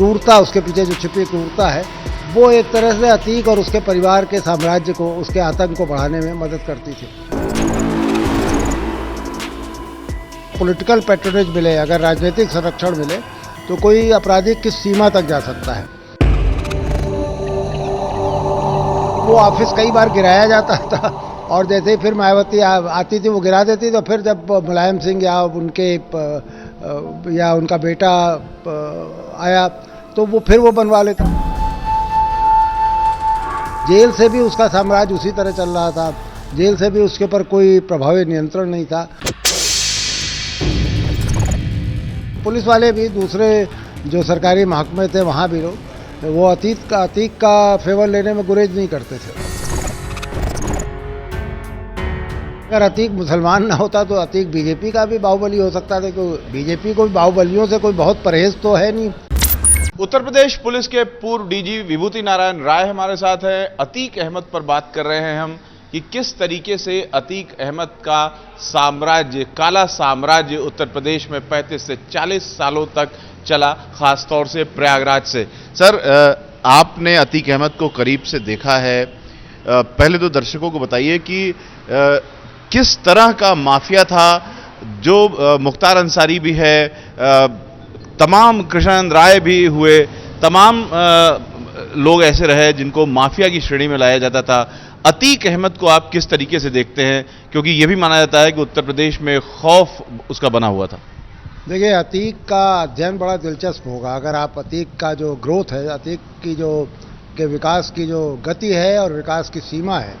क्रूरता, उसके पीछे जो छिपी क्रूरता है, वो एक तरह से अतीक और उसके परिवार के साम्राज्य को, उसके आतंक को बढ़ाने में मदद करती थी। पॉलिटिकल पैट्रोनेज मिले, अगर राजनीतिक संरक्षण मिले, तो कोई अपराधी किस सीमा तक जा सकता है। वो ऑफिस कई बार गिराया जाता था और जैसे ही फिर मायावती आती थी वो गिरा देती, तो फिर जब मुलायम सिंह या उनका बेटा आया तो वो फिर वो बनवा लेता। जेल से भी उसका साम्राज्य उसी तरह चल रहा था, जेल से भी उसके ऊपर कोई प्रभावी नियंत्रण नहीं था। पुलिस वाले भी, दूसरे जो सरकारी महकमे थे वहाँ भी लोग वो अतीक का फेवर लेने में गुरेज नहीं करते थे। अगर अतीक मुसलमान ना होता तो अतीक बीजेपी का भी बाहुबली हो सकता था, क्योंकि बीजेपी को बाहुबलियों से कोई बहुत परहेज तो है नहीं। उत्तर प्रदेश पुलिस के पूर्व डीजी विभूति नारायण राय हमारे साथ हैं। अतीक अहमद पर बात कर रहे हैं हम कि किस तरीके से अतीक अहमद का साम्राज्य, काला साम्राज्य उत्तर प्रदेश में 35 से 40 सालों तक चला, खासतौर से प्रयागराज से। सर, आपने अतीक अहमद को करीब से देखा है, पहले तो दर्शकों को बताइए कि किस तरह का माफिया था, जो मुख्तार अंसारी भी है, तमाम कृष्ण राय भी हुए, तमाम लोग ऐसे रहे जिनको माफिया की श्रेणी में लाया जाता था। अतीक अहमद को आप किस तरीके से देखते हैं, क्योंकि यह भी माना जाता है कि उत्तर प्रदेश में खौफ उसका बना हुआ था। देखिए, अतीक का अध्ययन बड़ा दिलचस्प होगा। अगर आप अतीक का जो ग्रोथ है, अतीक की के विकास की जो गति है और विकास की सीमा है,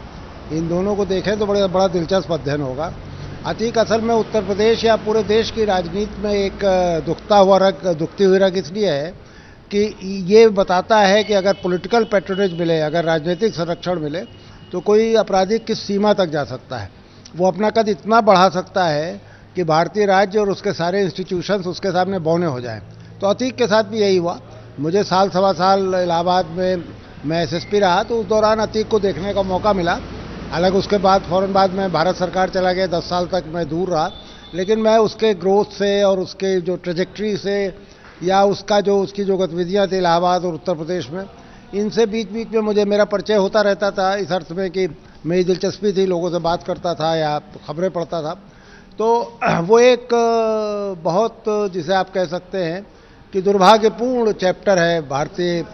इन दोनों को देखें तो बड़ा दिलचस्प अध्ययन होगा। अतीक असल में उत्तर प्रदेश या पूरे देश की राजनीति में एक दुखती हुई रग इसलिए है कि ये बताता है कि अगर पॉलिटिकल पैट्रोनेज मिले, अगर राजनीतिक संरक्षण मिले, तो कोई अपराधी किस सीमा तक जा सकता है। वो अपना कद इतना बढ़ा सकता है कि भारतीय राज्य और उसके सारे इंस्टीट्यूशंस उसके सामने बौने हो जाएं। तो अतीक के साथ भी यही हुआ। मुझे साल सवा साल इलाहाबाद में मैं एसएसपी रहा, तो उस दौरान अतीक को देखने का मौका मिला। हालांकि उसके बाद फ़ौरन बाद मैं भारत सरकार चला गया, 10 साल तक मैं दूर रहा, लेकिन मैं उसके ग्रोथ से और उसके जो ट्रेजेक्ट्री से या उसकी जो गतिविधियाँ थी इलाहाबाद और उत्तर प्रदेश में, इनसे बीच बीच में मुझे मेरा परिचय होता रहता था, इस अर्थ में कि मेरी दिलचस्पी थी, लोगों से बात करता था या खबरें पढ़ता था। तो वो एक बहुत, जिसे आप कह सकते हैं कि दुर्भाग्यपूर्ण चैप्टर है भारतीय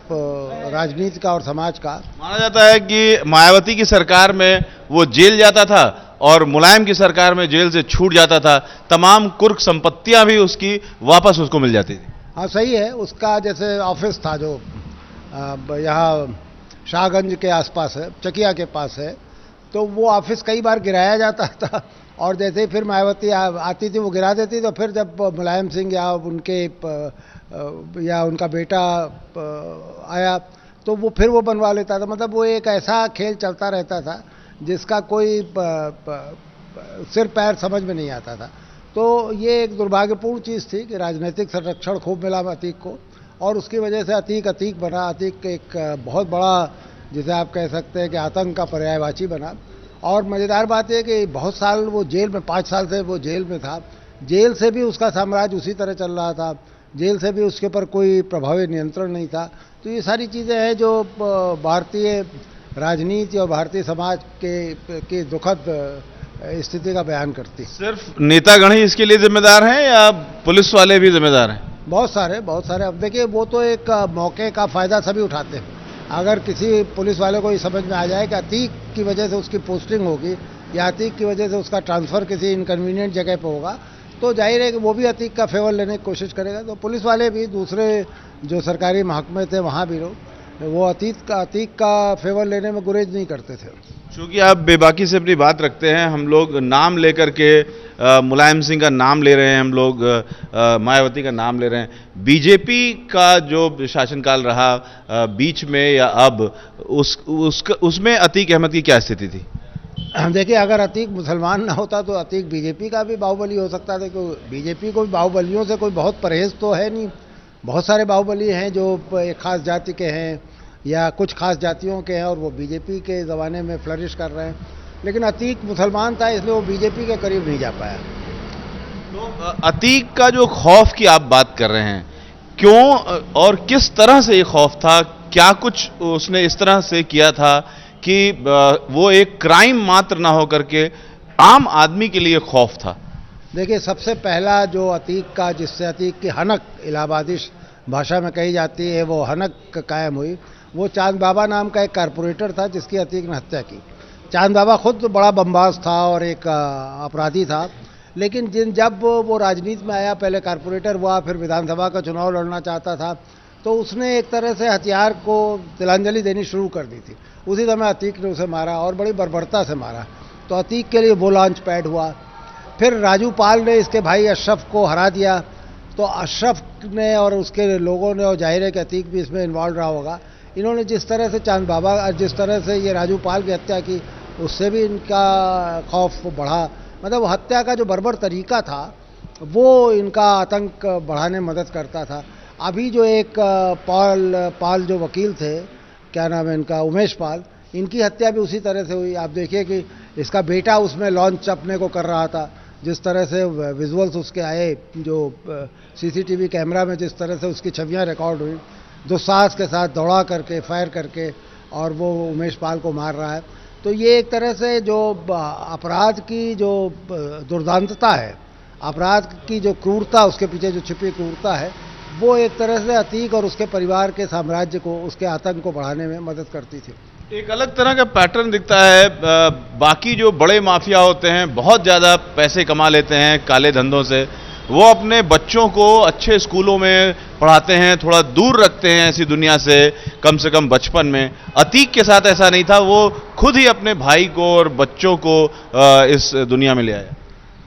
राजनीति का और समाज का। माना जाता है कि मायावती की सरकार में वो जेल जाता था और मुलायम की सरकार में जेल से छूट जाता था, तमाम कुर्क संपत्तियां भी उसकी वापस उसको मिल जाती थी। हाँ, सही है। उसका जैसे ऑफिस था जो यहाँ शाहगंज के आसपास है, चकिया के पास है, तो वो ऑफिस कई बार गिराया जाता था और जैसे ही फिर मायावती आती थी वो गिरा देती। तो फिर जब मुलायम सिंह या उनका बेटा आया तो वो फिर वो बनवा लेता था। मतलब वो एक ऐसा खेल चलता रहता था जिसका कोई सिर पैर समझ में नहीं आता था। तो ये एक दुर्भाग्यपूर्ण चीज़ थी कि राजनीतिक संरक्षण खूब मिला अतीक को और उसकी वजह से अतीक बना। अतीक एक बहुत बड़ा, जिसे आप कह सकते हैं कि आतंक का पर्यायवाची बना। और मज़ेदार बात यह कि बहुत साल वो जेल में, 5 साल से वो जेल में था, जेल से भी उसका साम्राज्य उसी तरह चल रहा था, जेल से भी उसके ऊपर कोई प्रभावी नियंत्रण नहीं था। तो ये सारी चीज़ें हैं जो भारतीय राजनीति और भारतीय समाज की दुखद स्थिति का बयान करती है। सिर्फ नेतागण ही इसके लिए जिम्मेदार हैं या पुलिस वाले भी जिम्मेदार हैं? बहुत सारे। अब देखिए, वो तो एक मौके का फ़ायदा सभी उठाते हैं। अगर किसी पुलिस वाले को ये समझ में आ जाए कि अतीक की वजह से उसकी पोस्टिंग होगी या अतीक की वजह से उसका ट्रांसफ़र किसी इनकन्वीनियंट जगह पर होगा, तो जाहिर है कि वो भी अतीक का फेवर लेने की कोशिश करेगा। तो पुलिस वाले भी, दूसरे जो सरकारी महकमे थे वहाँ भी लोग वो अतीक का फेवर लेने में गुरेज नहीं करते थे। चूंकि आप बेबाकी से अपनी बात रखते हैं, हम लोग नाम लेकर के मुलायम सिंह का नाम ले रहे हैं, हम लोग मायावती का नाम ले रहे हैं। बीजेपी का जो शासनकाल रहा बीच में या अब, उसमें अतीक अहमद की क्या स्थिति थी? देखिए, अगर अतीक मुसलमान ना होता तो अतीक बीजेपी का भी बाहुबली हो सकता था, क्योंकि बीजेपी को बाहुबलियों से कोई बहुत परहेज तो है नहीं। बहुत सारे बाहुबली हैं जो एक खास जाति के हैं या कुछ खास जातियों के हैं और वो बीजेपी के ज़माने में फ्लरिश कर रहे हैं, लेकिन अतीक मुसलमान था इसलिए वो बीजेपी के करीब नहीं जा पाया। तो अतीक का जो खौफ की आप बात कर रहे हैं, क्यों और किस तरह से ये खौफ था? क्या कुछ उसने इस तरह से किया था कि वो एक क्राइम मात्र ना होकर के आम आदमी के लिए खौफ था? देखिए, सबसे पहला जो अतीक का, जिससे अतीक की हनक इलाहाबादी भाषा में कही जाती है, वो हनक कायम हुई, वो चांद बाबा नाम का एक कारपोरेटर था जिसकी अतीक ने हत्या की। चांद बाबा खुद बड़ा बमबाज था और एक अपराधी था, लेकिन जब वो राजनीति में आया, पहले कारपोरेटर हुआ, फिर विधानसभा का चुनाव लड़ना चाहता था, तो उसने एक तरह से हथियार को तिलांजलि देनी शुरू कर दी थी। उसी समय अतीक ने उसे मारा और बड़ी बर्बरता से मारा, तो अतीक के लिए वो लॉन्च पैड हुआ। फिर राजू पाल ने इसके भाई अशरफ को हरा दिया, तो अशरफ ने और उसके लोगों ने, और जाहिर है कि अतीक भी इसमें इन्वॉल्व रहा होगा, इन्होंने जिस तरह से चांद बाबा, जिस तरह से ये राजू पाल की हत्या की, उससे भी इनका खौफ बढ़ा। मतलब हत्या का जो बर्बर तरीका था वो इनका आतंक बढ़ाने में मदद करता था। अभी जो एक पाल जो वकील थे, क्या नाम है इनका, उमेश पाल, इनकी हत्या भी उसी तरह से हुई। आप देखिए कि इसका बेटा उसमें लॉन्च अपने को कर रहा था, जिस तरह से विजुअल्स उसके आए, जो सीसीटीवी कैमरा में जिस तरह से उसकी छवियां रिकॉर्ड हुई, दुस्साहस के साथ दौड़ा करके, फायर करके, और वो उमेश पाल को मार रहा है। तो ये एक तरह से जो अपराध की जो दुर्दांतता है, अपराध की जो क्रूरता, उसके पीछे जो छिपी क्रूरता है, वो एक तरह से अतीक और उसके परिवार के साम्राज्य को, उसके आतंक को बढ़ाने में मदद करती थी। एक अलग तरह का पैटर्न दिखता है। बाकी जो बड़े माफिया होते हैं, बहुत ज़्यादा पैसे कमा लेते हैं काले धंधों से, वो अपने बच्चों को अच्छे स्कूलों में पढ़ाते हैं, थोड़ा दूर रखते हैं ऐसी दुनिया से कम बचपन में। अतीक के साथ ऐसा नहीं था, वो खुद ही अपने भाई को और बच्चों को इस दुनिया में ले आया।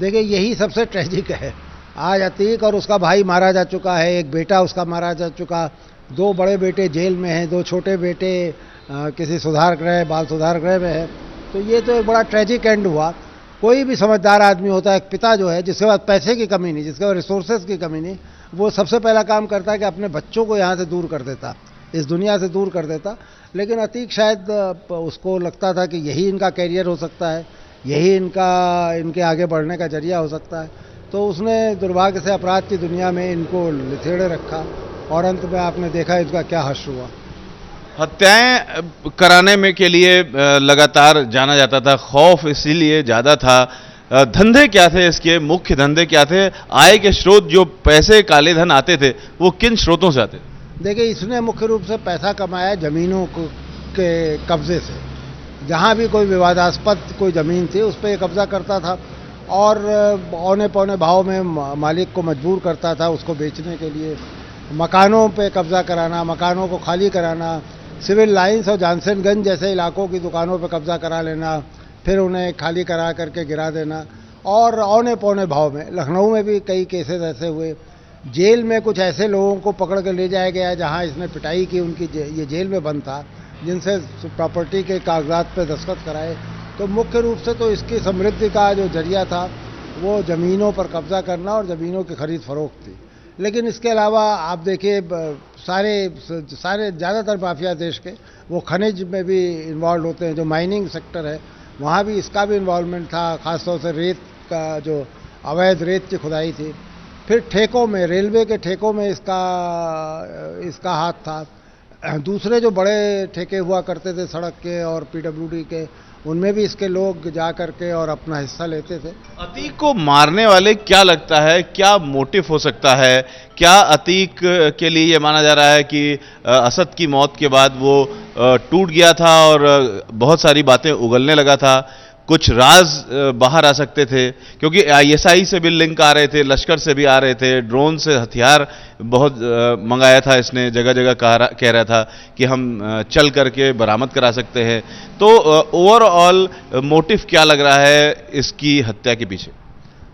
देखिए, यही सबसे ट्रेजिक है। आज अतीक और उसका भाई मारा जा चुका है, एक बेटा उसका मारा जा चुका, 2 बड़े बेटे जेल में हैं, 2 छोटे बेटे किसी सुधार गृह, बाल सुधार गृह में है। तो ये तो एक बड़ा ट्रेजिक एंड हुआ। कोई भी समझदार आदमी होता है, एक पिता जो है, जिसके पास पैसे की कमी नहीं, जिसके पास रिसोर्सेज की कमी नहीं, वो सबसे पहला काम करता है कि अपने बच्चों को यहाँ से दूर कर देता, इस दुनिया से दूर कर देता। लेकिन अतीक शायद उसको लगता था कि यही इनका कैरियर हो सकता है, यही इनके आगे बढ़ने का जरिया हो सकता है। तो उसने दुर्भाग्य से अपराध की दुनिया में इनको लिथेड़े रखा, और अंत में आपने देखा इसका क्या हश्र हुआ। हत्याएं कराने में के लिए लगातार जाना जाता था, खौफ इसीलिए ज़्यादा था। धंधे क्या थे इसके, मुख्य धंधे क्या थे? आय के स्रोत, जो पैसे काले धन आते थे, वो किन स्रोतों से आते थे? देखिए, इसने मुख्य रूप से पैसा कमाया जमीनों के कब्जे से। जहाँ भी कोई विवादास्पद कोई ज़मीन थी, उस पर ये कब्जा करता था, और औने पौने भाव में मालिक को मजबूर करता था उसको बेचने के लिए। मकानों पे कब्जा कराना, मकानों को खाली कराना, सिविल लाइंस और जानसनगंज जैसे इलाकों की दुकानों पे कब्जा करा लेना, फिर उन्हें खाली करा करके गिरा देना, और औने पौने भाव में। लखनऊ में भी कई केसेस ऐसे हुए। जेल में कुछ ऐसे लोगों को पकड़ कर ले जाया गया जहां इसने पिटाई की, उनकी ये जेल में बंद था, जिनसे प्रॉपर्टी के कागजात पे दस्तखत कराए। तो मुख्य रूप से तो इसकी समृद्धि का जो जरिया था वो ज़मीनों पर कब्जा करना और ज़मीनों की खरीद फरोख्त थी। लेकिन इसके अलावा आप देखिए, सारे ज़्यादातर माफिया देश के वो खनिज में भी इन्वॉल्व होते हैं। जो माइनिंग सेक्टर है, वहाँ भी इसका भी इन्वॉल्वमेंट था, ख़ासतौर से रेत का, जो अवैध रेत की खुदाई थी। फिर ठेकों में, रेलवे के ठेकों में इसका हाथ था। दूसरे जो बड़े ठेके हुआ करते थे सड़क के और पीडब्ल्यूडी के, उनमें भी इसके लोग जा करके और अपना हिस्सा लेते थे। अतीक को मारने वाले, क्या लगता है, क्या मोटिव हो सकता है? क्या अतीक के लिए ये माना जा रहा है कि असद की मौत के बाद वो टूट गया था और बहुत सारी बातें उगलने लगा था, कुछ राज बाहर आ सकते थे? क्योंकि आईएसआई से भी लिंक आ रहे थे, लश्कर से भी आ रहे थे, ड्रोन से हथियार बहुत मंगाया था इसने, जगह जगह कह रहा था कि हम चल करके बरामद करा सकते हैं। तो ओवरऑल मोटिव क्या लग रहा है इसकी हत्या के पीछे?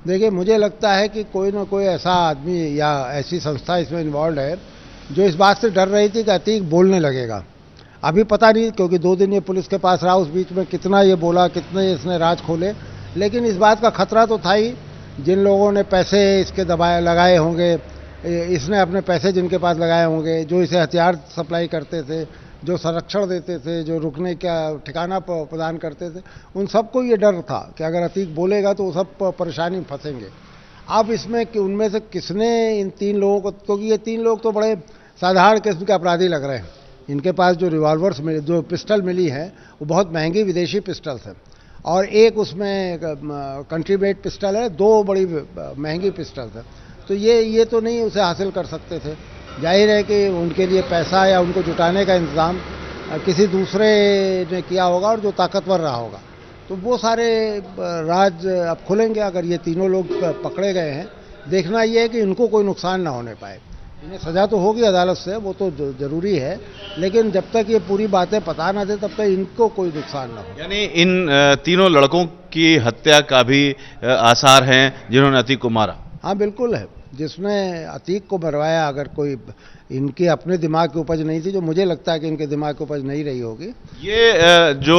देखिए, मुझे लगता है कि कोई ना कोई ऐसा आदमी या ऐसी संस्था इसमें इन्वॉल्व है जो इस बात से डर रही थी कि अतीक बोलने लगेगा। अभी पता नहीं, क्योंकि 2 दिन ये पुलिस के पास रहा, उस बीच में कितना ये बोला, कितने इसने राज खोले। लेकिन इस बात का खतरा तो था ही। जिन लोगों ने पैसे इसके लगाए होंगे, इसने अपने पैसे जिनके पास लगाए होंगे, जो इसे हथियार सप्लाई करते थे, जो संरक्षण देते थे, जो रुकने का ठिकाना प्रदान करते थे, उन सबको ये डर था कि अगर अतीक बोलेगा तो वो सब परेशानी में फंसेंगे। अब इसमें कि उनमें से किसने इन 3 लोगों को, क्योंकि ये 3 लोग तो बड़े साधारण किस्म के अपराधी लग रहे हैं। इनके पास जो रिवॉल्वर्स मिले, जो पिस्टल मिली है, वो बहुत महंगी विदेशी पिस्टल्स हैं, और एक उसमें कंट्री मेड पिस्टल है, 2 बड़ी महंगी पिस्टल्स हैं। तो ये तो नहीं उसे हासिल कर सकते थे। जाहिर है कि उनके लिए पैसा या उनको जुटाने का इंतज़ाम किसी दूसरे ने किया होगा, और जो ताकतवर रहा होगा। तो वो सारे राज अब खुलेंगे अगर ये तीनों लोग पकड़े गए हैं। देखना ये है कि इनको कोई नुकसान ना होने पाए। इन्हें सज़ा तो होगी अदालत से, वो तो ज़रूरी है, लेकिन जब तक ये पूरी बातें पता ना दे तब तक इनको कोई नुकसान ना हो। यानी इन तीनों लड़कों की हत्या का भी आसार हैं जिन्होंने अतीक को मारा। हाँ बिल्कुल है। जिसने अतीक को मरवाया, अगर कोई इनके अपने दिमाग की उपज नहीं थी, जो मुझे लगता है कि इनके दिमाग की उपज नहीं रही होगी। ये जो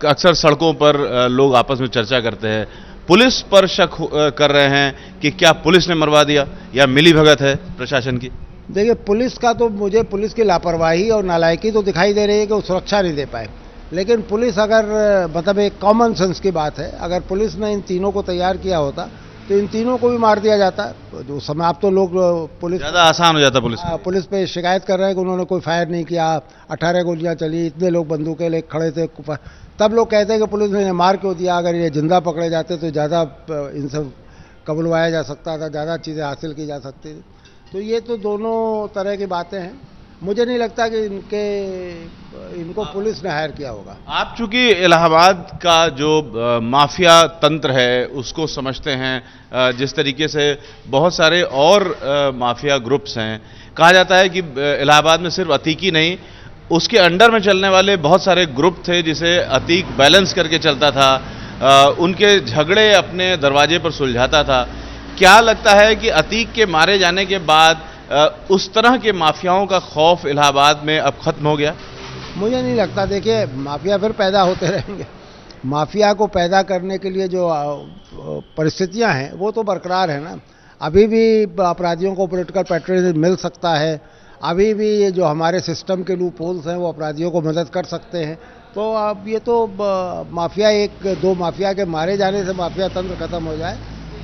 अक्सर सड़कों पर लोग आपस में चर्चा करते हैं, पुलिस पर शक कर रहे हैं कि क्या पुलिस ने मरवा दिया या मिलीभगत है प्रशासन की। देखिए, पुलिस का तो मुझे पुलिस की लापरवाही और नालायकी तो दिखाई दे रही है कि वो सुरक्षा नहीं दे पाए। लेकिन पुलिस अगर, मतलब एक कॉमन सेंस की बात है, अगर पुलिस ने इन तीनों को तैयार किया होता तो इन तीनों को भी मार दिया जाता। जो समय आप तो लोग पुलिस ज़्यादा आसान हो जाता पुलिस पे शिकायत कर रहे हैं कि उन्होंने कोई फायर नहीं किया, 18 गोलियां चली, इतने लोग बंदूकें ले खड़े थे, तब लोग कहते हैं कि पुलिस ने मार क्यों दिया। अगर ये जिंदा पकड़े जाते तो ज़्यादा इनसे कबुलवाया जा सकता था, ज़्यादा चीज़ें हासिल की जा सकती थी। तो ये तो दोनों तरह की बातें हैं। मुझे नहीं लगता कि इनको पुलिस ने हायर किया होगा। आप चूंकि इलाहाबाद का जो माफिया तंत्र है उसको समझते हैं, जिस तरीके से बहुत सारे और माफिया ग्रुप्स हैं, कहा जाता है कि इलाहाबाद में सिर्फ अतीक ही नहीं, उसके अंडर में चलने वाले बहुत सारे ग्रुप थे जिसे अतीक बैलेंस करके चलता था, उनके झगड़े अपने दरवाजे पर सुलझाता था। क्या लगता है कि अतीक के मारे जाने के बाद उस तरह के माफियाओं का खौफ इलाहाबाद में अब खत्म हो गया? मुझे नहीं लगता। देखिए, माफिया फिर पैदा होते रहेंगे। माफिया को पैदा करने के लिए जो परिस्थितियां हैं वो तो बरकरार है ना। अभी भी अपराधियों को पॉलिटिकल पैट्रोनिज्म मिल सकता है, अभी भी ये जो हमारे सिस्टम के लूप होल्स हैं वो अपराधियों को मदद कर सकते हैं। तो अब ये तो माफिया, 1-2 माफिया के मारे जाने से माफिया तंत्र खत्म हो जाए,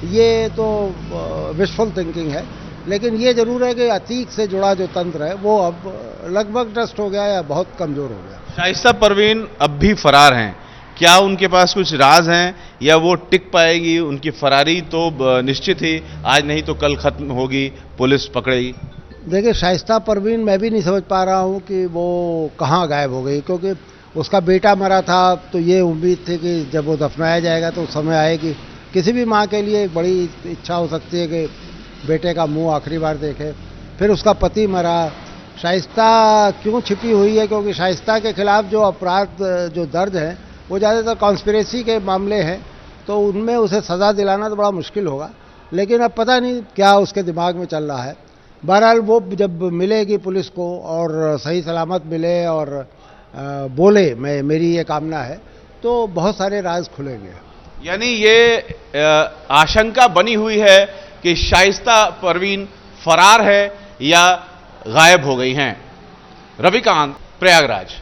ये तो विशफुल थिंकिंग है। लेकिन ये जरूर है कि अतीक से जुड़ा जो तंत्र है वो अब लगभग डस्ट हो गया या बहुत कमजोर हो गया। शाइस्ता परवीन अब भी फरार हैं, क्या उनके पास कुछ राज हैं या वो टिक पाएगी? उनकी फरारी तो निश्चित ही आज नहीं तो कल खत्म होगी, पुलिस पकड़ेगी। देखिए, शाइस्ता परवीन मैं भी नहीं समझ पा रहा हूँ कि वो कहाँ गायब हो गई, क्योंकि उसका बेटा मरा था तो ये उम्मीद थी कि जब वो दफनाया जाएगा तो उस समय आएगी। किसी भी माँ के लिए एक बड़ी इच्छा हो सकती है कि बेटे का मुंह आखिरी बार देखे। फिर उसका पति मरा। शाइस्ता क्यों छिपी हुई है? क्योंकि शाइस्ता के खिलाफ जो अपराध जो दर्ज है वो ज़्यादातर कॉन्स्पिरेसी के मामले हैं, तो उनमें उसे सज़ा दिलाना तो बड़ा मुश्किल होगा। लेकिन अब पता नहीं क्या उसके दिमाग में चल रहा है। बहरहाल वो जब मिलेगी पुलिस को और सही सलामत मिले और बोले, मेरी ये कामना है, तो बहुत सारे राज खुलेंगे। यानी ये आशंका बनी हुई है कि शाइस्ता परवीन फरार है या गायब हो गई हैं। रविकांत, प्रयागराज।